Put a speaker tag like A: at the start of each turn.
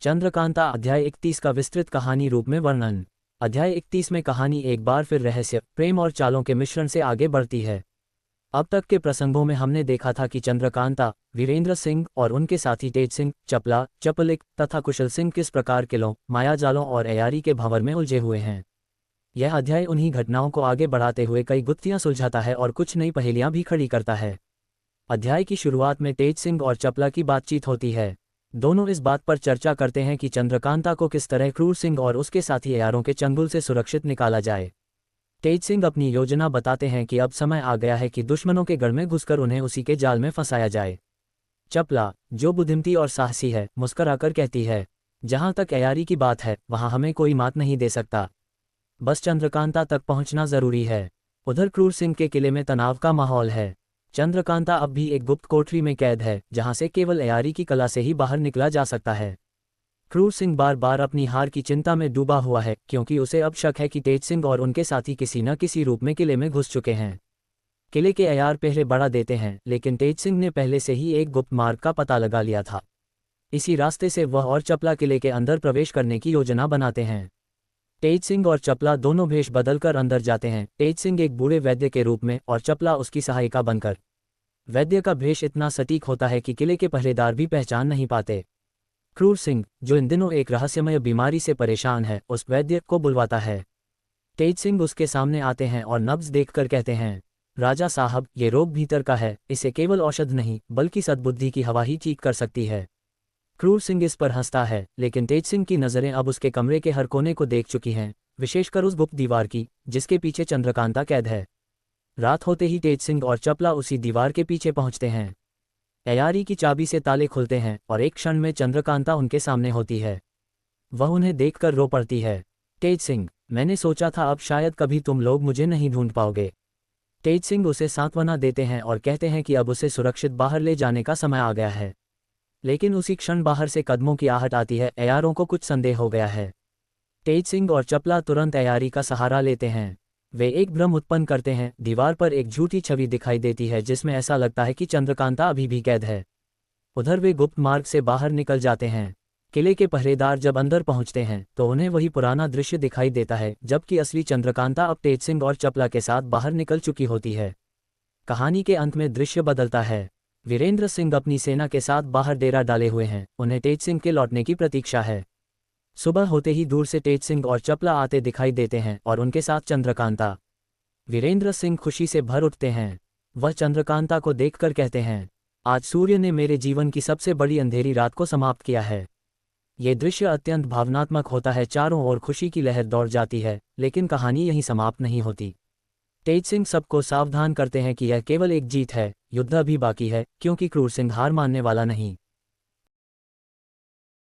A: चंद्रकांता अध्याय 31 का विस्तृत कहानी रूप में वर्णन। अध्याय 31 में कहानी एक बार फिर रहस्य, प्रेम और चालों के मिश्रण से आगे बढ़ती है। अब तक के प्रसंगों में हमने देखा था कि चंद्रकांता, वीरेंद्र सिंह और उनके साथी तेज सिंह, चपला, चपलिक तथा कुशल सिंह किस प्रकार किलों, मायाजालों और अयारी के भंवर में उलझे हुए हैं। यह अध्याय उन्हीं घटनाओं को आगे बढ़ाते हुए कई गुत्थियां सुलझाता है और कुछ नई पहेलियां भी खड़ी करता है। अध्याय की शुरुआत में तेज सिंह और चपला की बातचीत होती है। दोनों इस बात पर चर्चा करते हैं कि चंद्रकांता को किस तरह क्रूर सिंह और उसके साथी अयारों के चंगुल से सुरक्षित निकाला जाए। तेज सिंह अपनी योजना बताते हैं कि अब समय आ गया है कि दुश्मनों के गढ़ में घुसकर उन्हें उसी के जाल में फंसाया जाए। चपला, जो बुद्धिमती और साहसी है, मुस्कराकर कहती है, जहां तक अयारी की बात है वहां हमें कोई मात नहीं दे सकता। बस चंद्रकांता तक पहुंचना जरूरी है। उधर क्रूर सिंह के किले में तनाव का माहौल है। चंद्रकांता अब भी एक गुप्त कोठरी में कैद है, जहां से केवल अयारी की कला से ही बाहर निकला जा सकता है। क्रूर सिंह बार बार अपनी हार की चिंता में डूबा हुआ है, क्योंकि उसे अब शक है कि तेज सिंह और उनके साथी किसी न किसी रूप में किले में घुस चुके हैं। किले के अयार पहले बढ़ा देते हैं, लेकिन तेज सिंह ने पहले से ही एक गुप्त मार्ग का पता लगा लिया था। इसी रास्ते से वह और चपला किले के अंदर प्रवेश करने की योजना बनाते हैं। तेज सिंह और चपला दोनों भेष बदलकर अंदर जाते हैं, तेज सिंह एक बूढ़े वैद्य के रूप में और चपला उसकी सहायिका बनकर। वैद्य का भेष इतना सटीक होता है कि किले के पहरेदार भी पहचान नहीं पाते। क्रूर सिंह, जो इन दिनों एक रहस्यमय बीमारी से परेशान है, उस वैद्य को बुलवाता है। तेज सिंह उसके सामने आते हैं और नब्ज देखकर कहते हैं, राजा साहब, ये रोग भीतर का है, इसे केवल औषध नहीं बल्कि सद्बुद्धि की हवा ही ठीक कर सकती है। क्रूर सिंह इस पर हंसता है, लेकिन तेज सिंह की नज़रें अब उसके कमरे के हर कोने को देख चुकी हैं, विशेषकर उस गुप्त दीवार की जिसके पीछे चंद्रकांता कैद है। रात होते ही तेज सिंह और चपला उसी दीवार के पीछे पहुंचते हैं। अयारी की चाबी से ताले खुलते हैं और एक क्षण में चंद्रकांता उनके सामने होती है। वह उन्हें देखकर रो पड़ती है। तेज सिंह, मैंने सोचा था अब शायद कभी तुम लोग मुझे नहीं ढूंढ पाओगे। तेज सिंह उसे सांत्वना देते हैं और कहते हैं कि अब उसे सुरक्षित बाहर ले जाने का समय आ गया है। लेकिन उसी क्षण बाहर से कदमों की आहट आती है। अयारों को कुछ संदेह हो गया है। तेज सिंह और चपला तुरंत अयारी का सहारा लेते हैं। वे एक भ्रम उत्पन्न करते हैं। दीवार पर एक झूठी छवि दिखाई देती है जिसमें ऐसा लगता है कि चंद्रकांता अभी भी कैद है। उधर वे गुप्त मार्ग से बाहर निकल जाते हैं। किले के पहरेदार जब अंदर पहुंचते हैं तो उन्हें वही पुराना दृश्य दिखाई देता है, जबकि असली चंद्रकांता अब तेज सिंह और चपला के साथ बाहर निकल चुकी होती है। कहानी के अंत में दृश्य बदलता है। वीरेंद्र सिंह अपनी सेना के साथ बाहर डेरा डाले हुए हैं। उन्हें तेज सिंह के लौटने की प्रतीक्षा है। सुबह होते ही दूर से तेज सिंह और चपला आते दिखाई देते हैं और उनके साथ चंद्रकांता। वीरेंद्र सिंह खुशी से भर उठते हैं। वह चंद्रकांता को देखकर कहते हैं, आज सूर्य ने मेरे जीवन की सबसे बड़ी अंधेरी रात को समाप्त किया है। ये दृश्य अत्यंत भावनात्मक होता है। चारों ओर खुशी की लहर दौड़ जाती है, लेकिन कहानी यहीं समाप्त नहीं होती। तेज सिंह सबको सावधान करते हैं कि यह केवल एक जीत है, युद्ध अभी बाकी है, क्योंकि क्रूर सिंह हार मानने वाला नहीं।